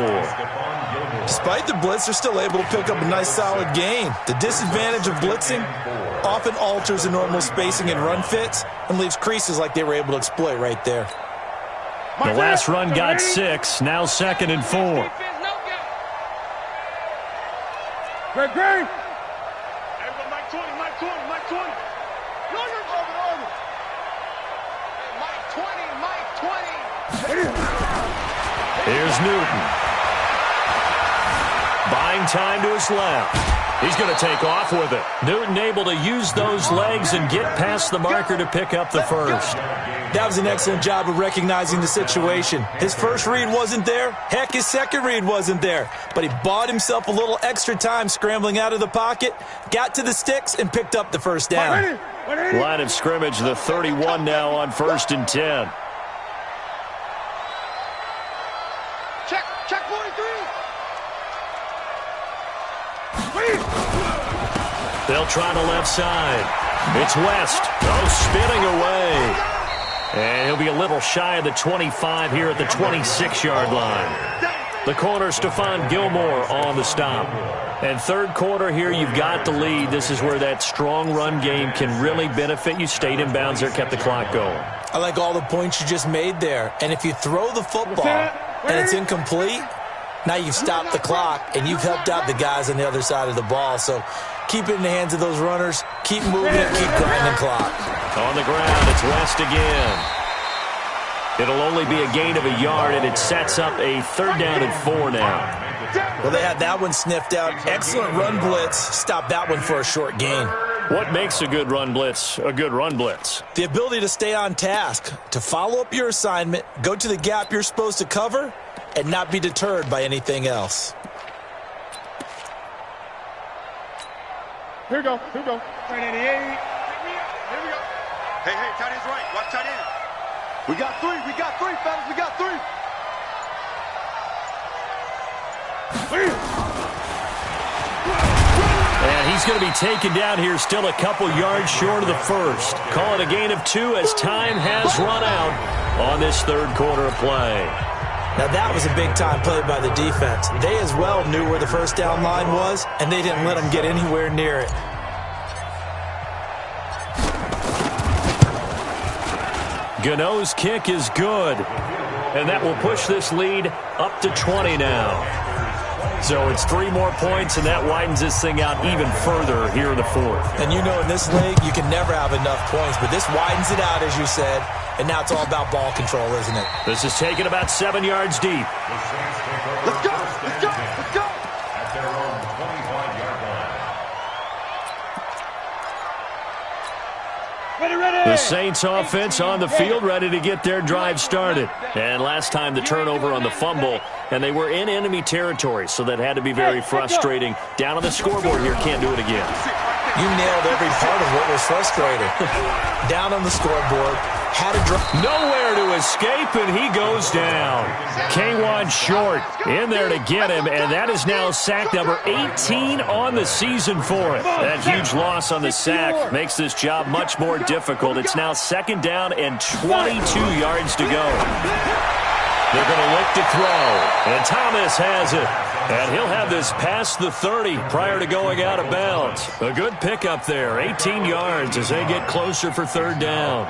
Despite the blitz, they're still able to pick up a nice solid gain. The disadvantage of blitzing often alters the normal spacing and run fits and leaves creases like they were able to exploit right there. The last run got 6, now 2nd and 4. Great. Mike 20, Mike 20, Mike 20. Mike 20, Mike 20. Here's Newton. Buying time to his left. He's going to take off with it. Newton able to use those legs and get past the marker to pick up the first. That was an excellent job of recognizing the situation. His first read wasn't there. Heck, his second read wasn't there. But he bought himself a little extra time scrambling out of the pocket, got to the sticks, and picked up the first down. Line of scrimmage, the 31 now on 1st and 10. Check 43. They'll try the left side. It's West. Oh, spinning away. And he'll be a little shy of the 25 here at the 26-yard line. The corner, Stephon Gilmore on the stop. And third quarter here, you've got the lead. This is where that strong run game can really benefit you. Stayed in bounds there, kept the clock going. I like all the points you just made there. And if you throw the football and it's incomplete, now you've stopped the clock and you've helped out the guys on the other side of the ball. So keep it in the hands of those runners. Keep moving it. Keep grinding clock. On the ground, it's West again. It'll only be a gain of a yard, and it sets up a 3rd down and 4 now. Well, they had that one sniffed out. Excellent run blitz. Stop that one for a short gain. What makes a good run blitz a good run blitz? The ability to stay on task, to follow up your assignment, go to the gap you're supposed to cover, and not be deterred by anything else. Here we go. 88. Here we go. Hey, tight end's right. Watch tight end. We got 3, fellas. We got 3. And he's going to be taken down here, still a couple yards short of the first. Call it a gain of 2 as time has run out on this third quarter of play. Now that was a big-time play by the defense. They as well knew where the first down line was, and they didn't let them get anywhere near it. Gano's kick is good, and that will push this lead up to 20 now. So it's 3 more points, and that widens this thing out even further here in the 4th. And you know in this league, you can never have enough points, but this widens it out, as you said, and now it's all about ball control, isn't it? This is taken about 7 yards deep. Let's go. At their own 25-yard line. The Saints offense on the field, ready to get their drive started. And last time the turnover on the fumble, and they were in enemy territory, so that had to be very frustrating. Down on the scoreboard here, can't do it again. You nailed every part of what was frustrating. Down on the scoreboard, had a drop. Nowhere to escape, and he goes down. K1 short in there to get him, and that is now sack number 18 on the season for him. That huge loss on the sack makes this job much more difficult. It's now 2nd down and 22 yards to go. They're going to look to throw, and Thomas has it. And he'll have this past the 30 prior to going out of bounds. A good pickup there, 18 yards as they get closer for 3rd down.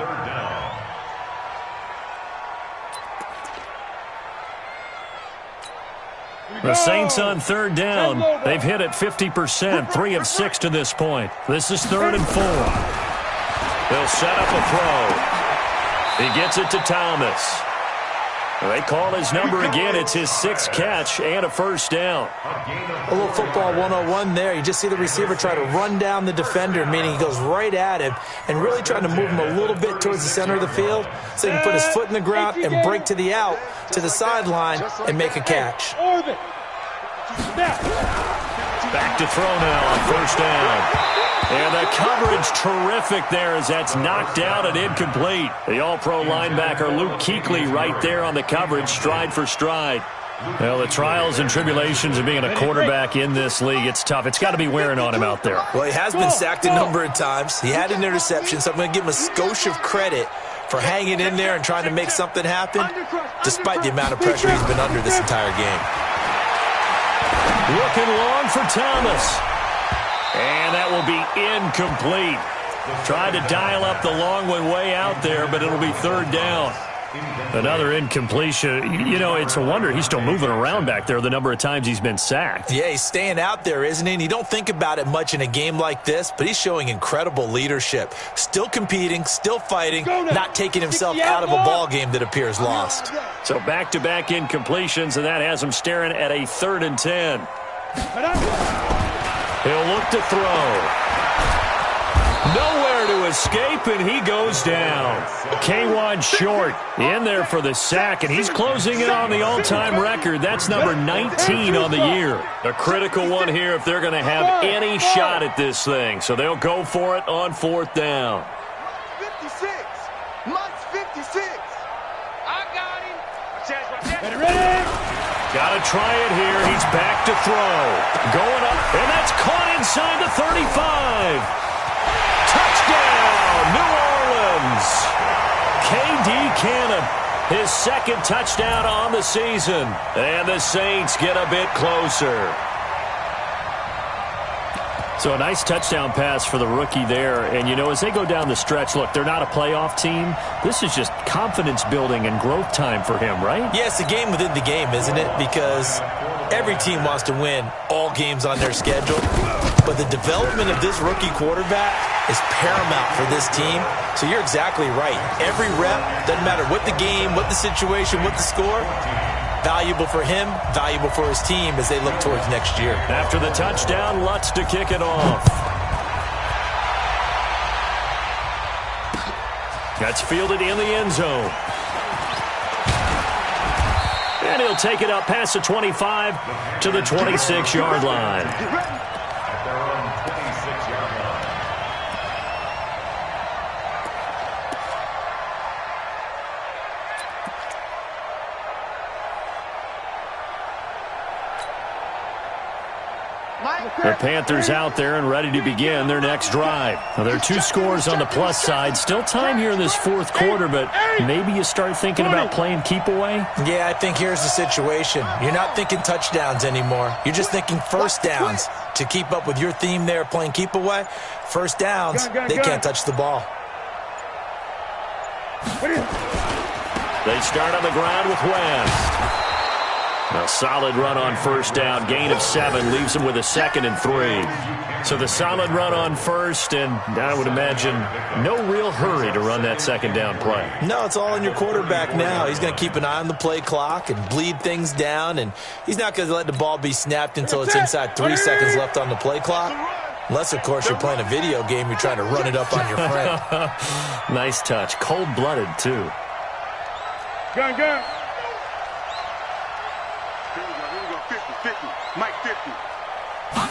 The Saints on 3rd down. They've hit it 50%, 3 of 6 to this point. This is 3rd and 4. They'll set up a throw. He gets it to Thomas. They call his number again. It's his 6th catch and a first down. A little football 101 there. You just see the receiver try to run down the defender, meaning he goes right at him and really trying to move him a little bit towards the center of the field so he can put his foot in the ground and break to the out, to the sideline, and make a catch. Back to throw now on first down. And the coverage terrific there as that's knocked out and incomplete. The all-pro linebacker Luke Kuechly right there on the coverage, stride for stride. Well, the trials and tribulations of being a quarterback in this league, it's tough. It's got to be wearing on him out there. Well, he has been sacked a number of times. He had an interception, so I'm going to give him a skosh of credit for hanging in there and trying to make something happen, despite the amount of pressure he's been under this entire game. Looking long for Thomas. And that will be incomplete. Tried to dial up the long one way out there, but it'll be third down. Another incompletion. You know, it's a wonder he's still moving around back there the number of times he's been sacked. Yeah, he's staying out there, isn't he? And you don't think about it much in a game like this, but he's showing incredible leadership. Still competing, still fighting, not taking himself out of a ball game that appears lost. So back-to-back incompletions, and that has him staring at a 3rd and 10. He'll look to throw. Nowhere to escape, and he goes down. K'Wan Short in there for the sack, and he's closing in on the all-time record. That's number 19 on the year. A critical one here if they're going to have any shot at this thing. So they'll go for it on 4th down. 56. Mike's 56. I got him. Got to try it here. He's back to throw. Going up, and that's caught inside the 35. Touchdown, New Orleans. K.D. Cannon, his 2nd touchdown on the season. And the Saints get a bit closer. So a nice touchdown pass for the rookie there. And, you know, as they go down the stretch, look, they're not a playoff team. This is just confidence building and growth time for him, right? Yeah, it's a game within the game, isn't it? Because every team wants to win all games on their schedule. But the development of this rookie quarterback is paramount for this team. So you're exactly right. Every rep, doesn't matter what the game, what the situation, what the score, valuable for him, valuable for his team as they look towards next year. After the touchdown, Lutz to kick it off. That's fielded in the end zone. And he'll take it up past the 25 to the 26-yard line. At their own 26-yard line. The Panthers out there and ready to begin their next drive. Now, there are 2 scores on the plus side. Still time here in this 4th quarter, but maybe you start thinking about playing keep away? Yeah, I think here's the situation. You're not thinking touchdowns anymore. You're just thinking first downs. To keep up with your theme there, playing keep away, first downs, they can't touch the ball. They start on the ground with West. A solid run on first down. Gain of 7 leaves him with a 2nd and 3. So the solid run on first, and I would imagine no real hurry to run that 2nd down play. No, it's all on your quarterback now. He's going to keep an eye on the play clock and bleed things down, and he's not going to let the ball be snapped until it's inside 3 seconds left on the play clock. Unless, of course, you're playing a video game, you're trying to run it up on your friend. Nice touch. Cold-blooded, too. Gun. Mike 50. On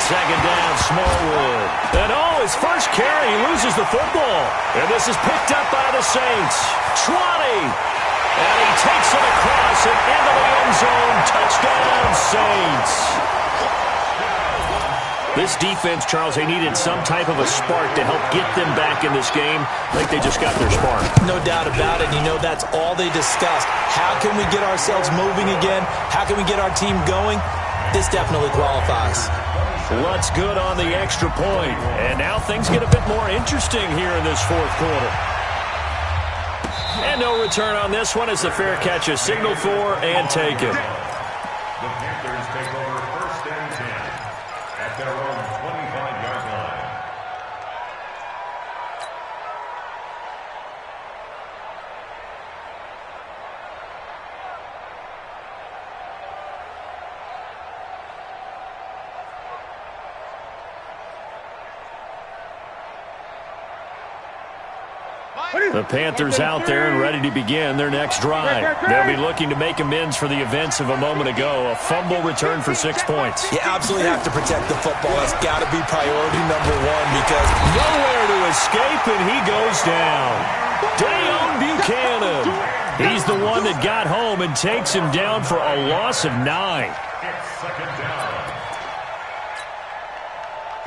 2nd down, Smallwood. And his first carry, he loses the football. And this is picked up by the Saints. 20. And he takes it across and into the end zone. Touchdown, Saints. This defense, Charles, they needed some type of a spark to help get them back in this game. I think they just got their spark. No doubt about it. You know, that's all they discussed. How can we get ourselves moving again? How can we get our team going? This definitely qualifies. Lutz good on the extra point. And now things get a bit more interesting here in this 4th quarter. And no return on this one as the fair catch is signaled for and taken. The Panthers take over 1st and 10 at their own 25-yard line. The Panthers out there and ready to begin their next drive. They'll be looking to make amends for the events of a moment ago. A fumble return for 6 points. You absolutely have to protect the football. That's got to be priority number one because nowhere to escape, and he goes down. Dayon Buchanan. He's the one that got home and takes him down for a loss of 9. It's second down.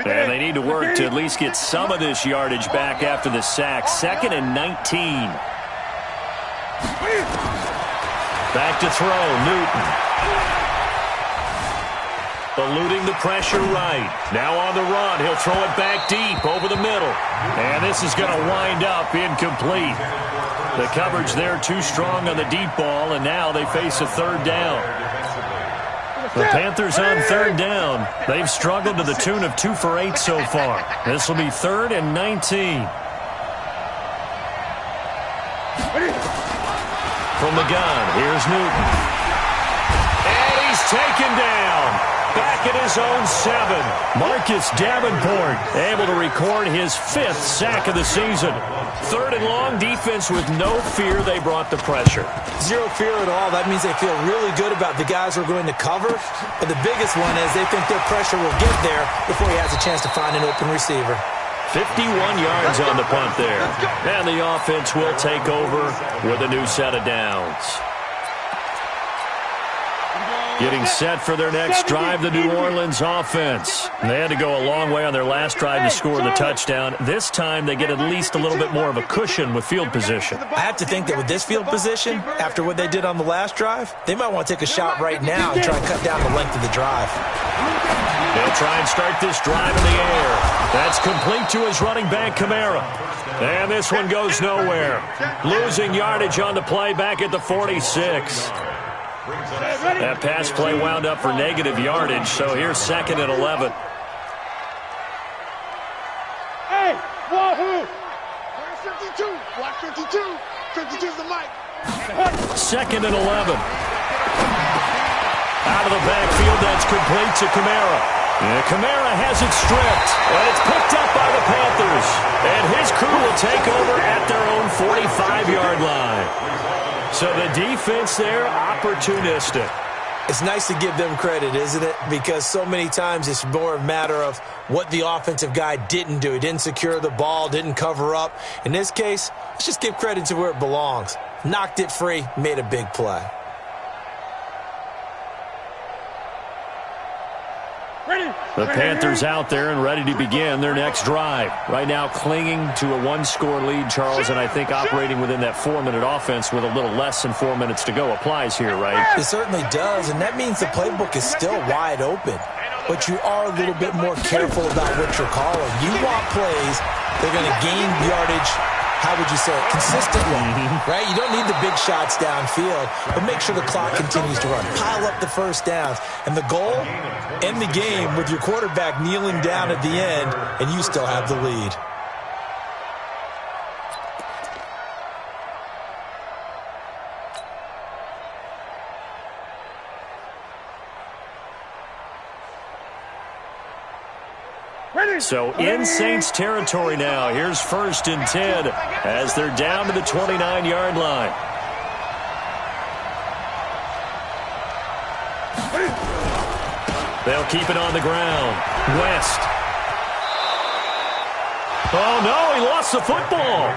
And they need to work to at least get some of this yardage back after the sack. 2nd and 19. Back to throw, Newton. Eluding the pressure right. Now on the run, he'll throw it back deep over the middle. And this is going to wind up incomplete. The coverage there too strong on the deep ball, and now they face a 3rd down. The Panthers on 3rd down. They've struggled to the tune of 2 for 8 so far. This will be 3rd and 19. From the gun, here's Newton. And he's taken down. Back at his own 7. Marcus Davenport able to record his 5th sack of the season. 3rd and long, defense with no fear. They brought the pressure. Zero fear at all. That means they feel really good about the guys who are going to cover. But the biggest one is they think their pressure will get there before he has a chance to find an open receiver. 51 yards on the punt there. And the offense will take over with a new set of downs. Getting set for their next drive, the New Orleans offense. They had to go a long way on their last drive to score the touchdown. This time they get at least a little bit more of a cushion with field position. I have to think that with this field position, after what they did on the last drive, they might want to take a shot right now and try and cut down the length of the drive. They'll try and start this drive in the air. That's complete to his running back, Kamara. And this one goes nowhere. Losing yardage on the play back at the 46. That pass play wound up for negative yardage, so here's 2nd and 11. Hey, wahoo! 52, watch 52. 52's the mic. 2nd and 11. Out of the backfield, that's complete to Kamara. And Kamara has it stripped, and it's picked up by the Panthers. And his crew will take over at their own 45-yard line. So the defense there, opportunistic. It's nice to give them credit, isn't it? Because so many times it's more a matter of what the offensive guy didn't do. He didn't secure the ball, didn't cover up. In this case, let's just give credit to where it belongs. Knocked it free, made a big play. The Panthers out there and ready to begin their next drive. Right now clinging to a 1-score lead, Charles, and I think operating within that 4-minute offense with a little less than 4 minutes to go applies here, right? It certainly does, and that means the playbook is still wide open. But you are a little bit more careful about what you're calling. You want plays that are going to gain yardage, how would you say it, consistently, right? You don't need the big shots downfield, but make sure the clock continues to run. Pile up the first downs. And the goal, end the game with your quarterback kneeling down at the end, and you still have the lead. So in Saints territory now. Here's 1st and 10 as they're down to the 29-yard line. They'll keep it on the ground. West. Oh, no, he lost the football.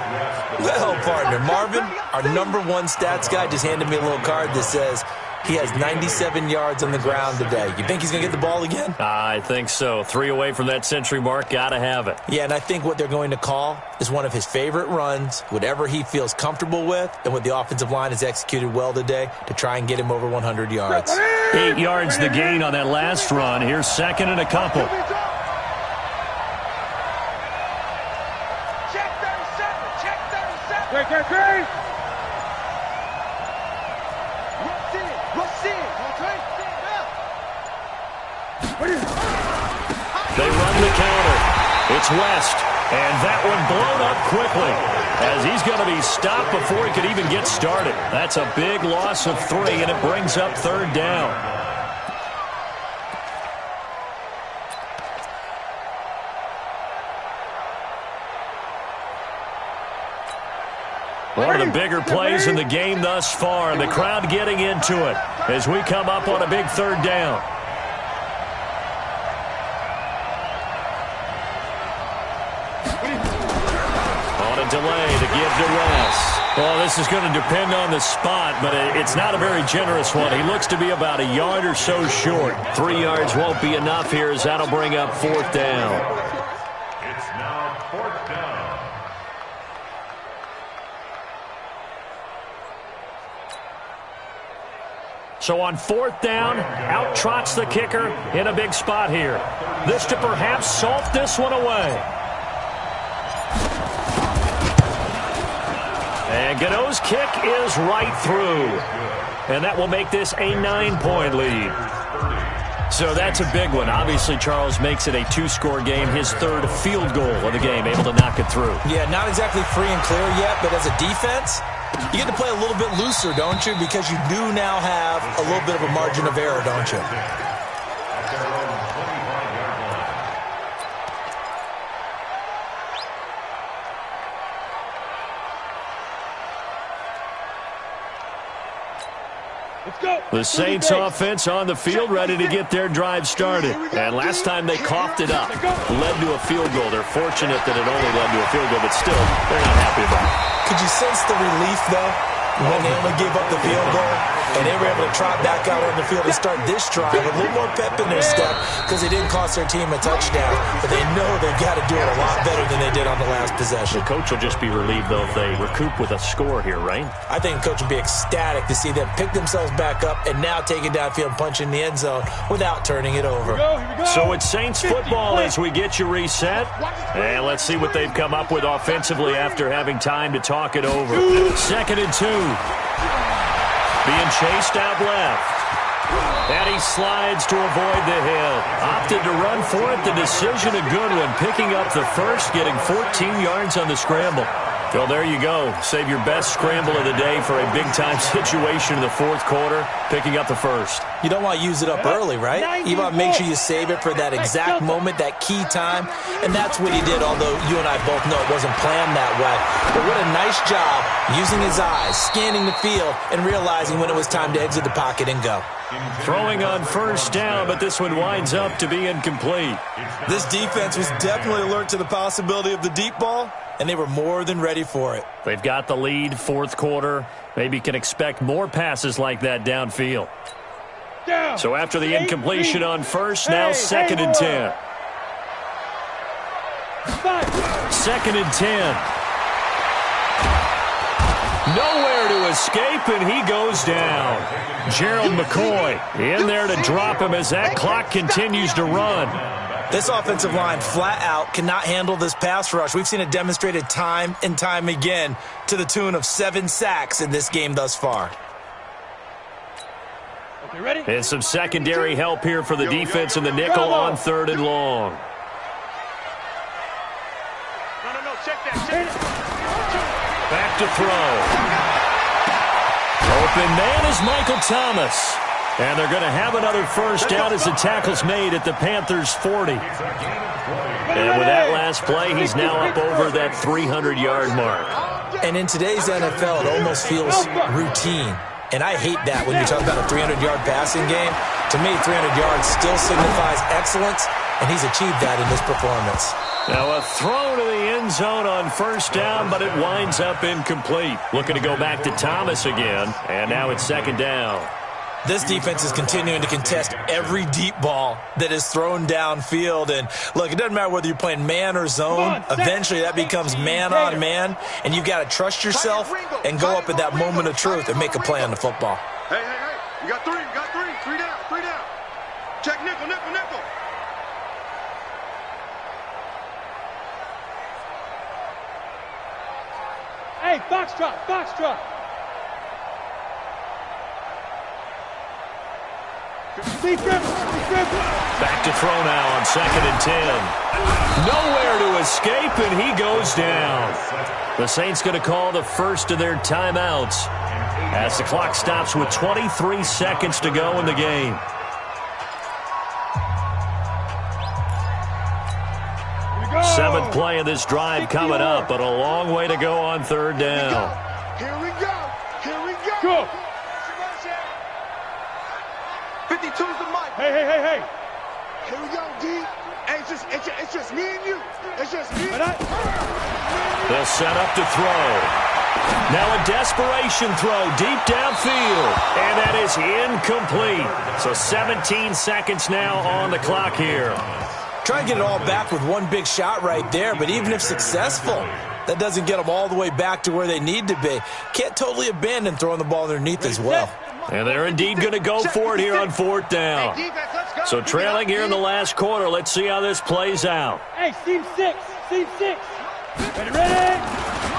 Well, partner, Marvin, our #1 stats guy, just handed me a little card that says he has 97 yards on the ground today. You think he's going to get the ball again? I think so. 3 away from that century mark. Got to have it. Yeah, and I think what they're going to call is one of his favorite runs, whatever he feels comfortable with, and what the offensive line has executed well today to try and get him over 100 yards. 8 yards the gain on that last run. Here's 2nd and a couple. Check 37, check 37. Great. They run the counter. It's West, and that one blown up quickly as he's going to be stopped before he could even get started. That's a big loss of 3, and it brings up 3rd down. One of the bigger plays in the game thus far, and the crowd getting into it as we come up on a big third down. On a delay to give to West. Well, this is going to depend on the spot, but it's not a very generous one. He looks to be about a yard or so short. 3 yards won't be enough here as that'll bring up fourth down. It's now fourth down. So on fourth down, out trots the kicker in a big spot here. This to perhaps salt this one away. And Gano's kick is right through. And that will make this a 9-point lead. So that's a big one. Obviously, Charles makes it a 2-score game. His third field goal of the game, able to knock it through. Yeah, not exactly free and clear yet, but as a defense, you get to play a little bit looser, don't you? Because you do now have a little bit of a margin of error, don't you? The Saints offense on the field, ready to get their drive started. And last time they coughed it up, led to a field goal. They're fortunate that it only led to a field goal, but still, they're not happy about it. Could you sense the relief, though, when they only gave up the field goal and they were able to trot back out on the field and start this drive with a little more pep in their step because they didn't cost their team a touchdown, but they know they've got to do it a lot better than they did on the last possession. The coach will just be relieved, though, if they recoup with a score here, right? I think the coach will be ecstatic to see them pick themselves back up and now take it downfield and punch in the end zone without turning it over. Here we go. So it's Saints football as we get you reset. And let's see what they've come up with offensively after having time to talk it over. 2nd and 2. Being chased out left. And he slides to avoid the hit. Opted to run for it. The decision a good one. Picking up the first, getting 14 yards on the scramble. Well, there you go. Save your best scramble of the day for a big-time situation in the fourth quarter, picking up the first. You don't want to use it up early, right? You want to make sure you save it for that exact moment, that key time, and that's what he did, although you and I both know it wasn't planned that way. But what a nice job using his eyes, scanning the field, and realizing when it was time to exit the pocket and go. Throwing on first down, but this one winds up to be incomplete. This defense was definitely alert to the possibility of the deep ball, and they were more than ready for it. They've got the lead, fourth quarter. Maybe can expect more passes like that downfield. So after the incompletion on first, now 2nd and 10. 2nd and 10. Nowhere to escape, and he goes down. Gerald McCoy in there to drop him as that clock continues to run. This offensive line flat out cannot handle this pass rush. We've seen it demonstrated time and time again to the tune of 7 sacks in this game thus far. Okay, ready? And some secondary help here for the defense in the nickel on 3rd and long. No, check that. Back to throw. Open man is Michael Thomas. And they're going to have another first down as the tackle's made at the Panthers' 40. And with that last play, he's now up over that 300-yard mark. And in today's NFL, it almost feels routine. And I hate that when you talk about a 300-yard passing game. To me, 300 yards still signifies excellence, and he's achieved that in this performance. Now a throw to the end zone on first down, but it winds up incomplete. Looking to go back to Thomas again, and now it's 2nd down. This defense is continuing to contest every deep ball that is thrown downfield. And look, it doesn't matter whether you're playing man or zone. Eventually that becomes man on man, and you've got to trust yourself and go up at that moment of truth and make a play on the football. Hey. You got 3. 3 down. Check nickel. Hey, Foxtrot. Back to throw now on 2nd and 10. Nowhere to escape, and he goes down. The Saints going to call the first of their timeouts as the clock stops with 23 seconds to go in the game. Seventh play of this drive coming up, but a long way to go on 3rd down. Here we go. Here we go. Go. 52's the mic. Hey. Here we go, D. Hey, it's just me and you. It's just me. They'll set up to throw. Now a desperation throw deep downfield. And that is incomplete. So 17 seconds now on the clock here. Try and get it all back with one big shot right there, but even if successful, that doesn't get them all the way back to where they need to be. Can't totally abandon throwing the ball underneath as well. And they're indeed going to go for it here on 4th down. So trailing here in the last quarter. Let's see how this plays out. Hey, Team 6. Ready?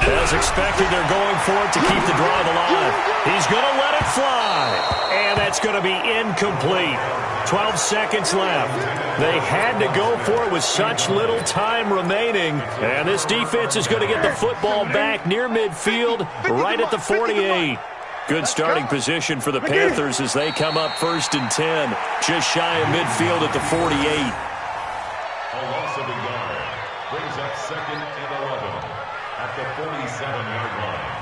As expected, they're going for it to keep the drive alive. He's going to let it fly. And that's going to be incomplete. 12 seconds left. They had to go for it with such little time remaining. And this defense is going to get the football back near midfield, right at the 48. Good starting position for the Panthers as they come up 1st and 10. Just shy of midfield at the 48. A loss of a yard brings up 2nd and 11 at the 47-yard line.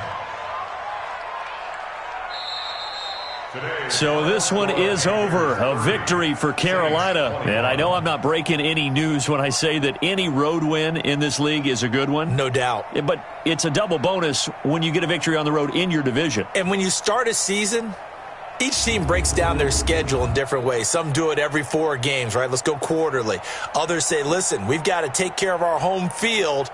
So this one is over. A victory for Carolina. And I know I'm not breaking any news when I say that any road win in this league is a good one. No doubt. But it's a double bonus when you get a victory on the road in your division. And when you start a season, each team breaks down their schedule in different ways. Some do it every 4 games, right? Let's go quarterly. Others say, listen, we've got to take care of our home field.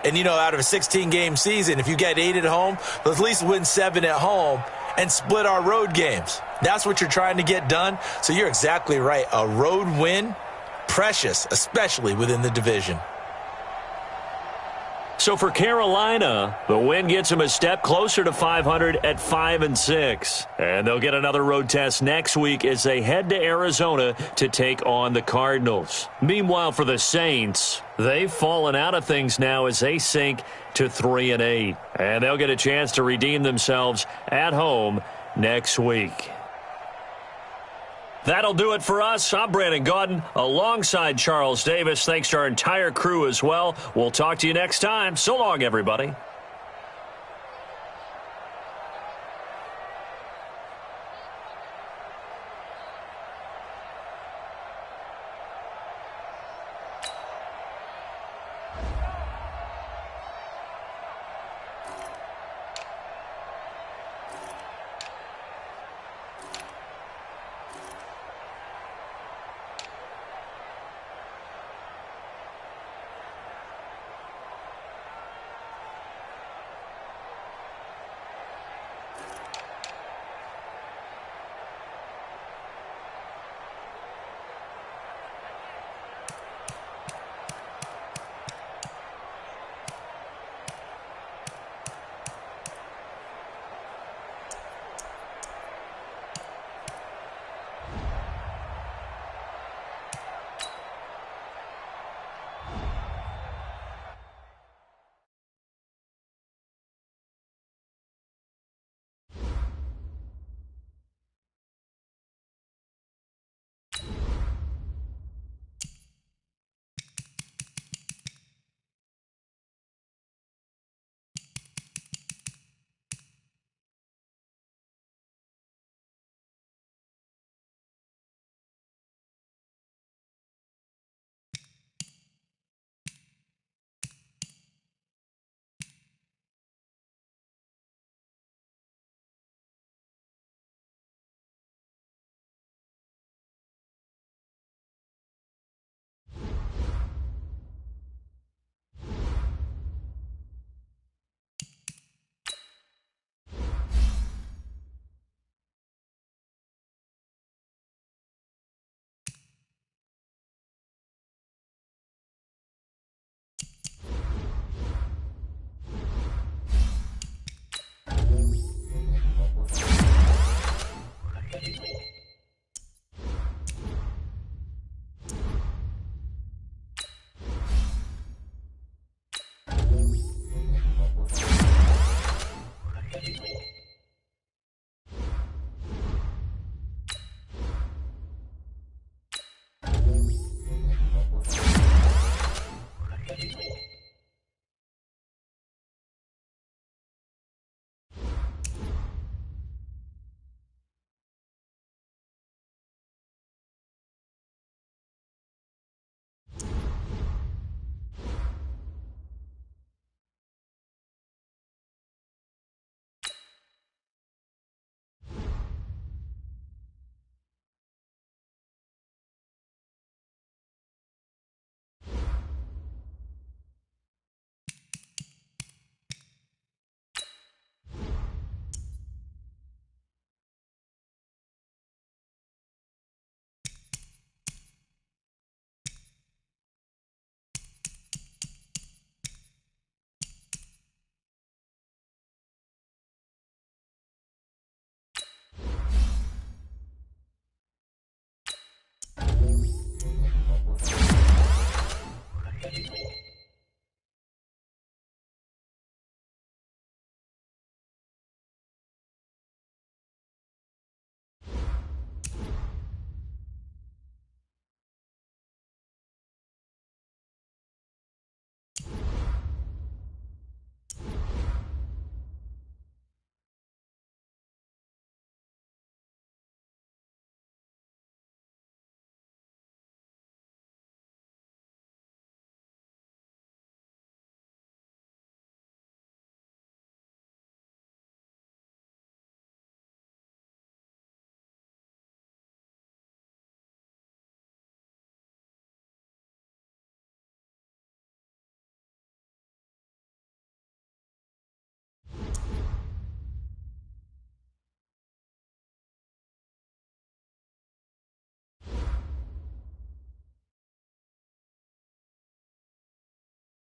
And, you know, out of a 16-game season, if you get 8 at home, let's at least win 7 at home and split our road games. That's what you're trying to get done. So you're exactly right. A road win, precious, especially within the division. So for Carolina, the win gets them a step closer to 500 at 5-6. And they'll get another road test next week as they head to Arizona to take on the Cardinals. Meanwhile, for the Saints, they've fallen out of things now as they sink to 3-8. And they'll get a chance to redeem themselves at home next week. That'll do it for us. I'm Brandon Gaudin alongside Charles Davis. Thanks to our entire crew as well. We'll talk to you next time. So long, everybody.